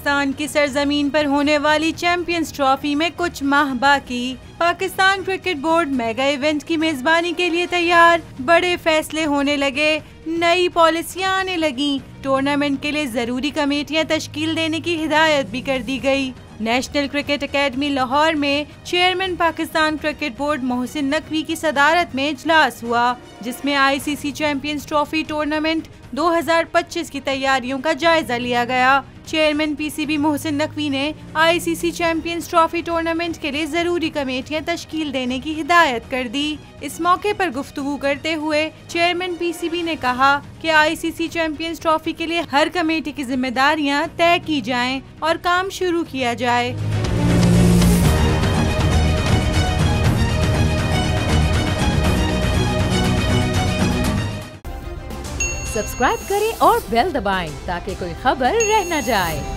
पाकिस्तान की सरजमीन पर होने वाली चैंपियंस ट्रॉफी में कुछ माह बाकी। Pakistan cricket board mega event की मेजबानी के लिए तैयार। बड़े फैसले होने लगे, नई पॉलिसियां आने लगी। टूर्नामेंट के लिए जरूरी कमेटियां तश्कील देने की हिदायत भी कर दी गई। नेशनल क्रिकेट एकेडमी लाहौर में chairman Pakistan cricket board Mohsin Naqvi की सदारत में इजलास हुआ, जिसमें आईसीसी चैंपियंस ट्रॉफी टूर्नामेंट 2025 की तैयारियों का जायजा लिया गया। चेयरमैन पीसीबी मोहसिन नकवी ने आईसीसी चैंपियंस ट्रॉफी टूर्नामेंट के लिए जरूरी कमेटियां तश्कील देने की हिदायत कर दी। इस मौके पर गुफ्तगू करते हुए चेयरमैन पीसीबी ने कहा कि आईसीसी चैंपियंस ट्रॉफी के लिए हर कमेटी की जिम्मेदारियां तय की जाएं और काम शुरू किया जाए। सब्सक्राइब करें और बेल दबाएं ताकि कोई खबर रह न जाए।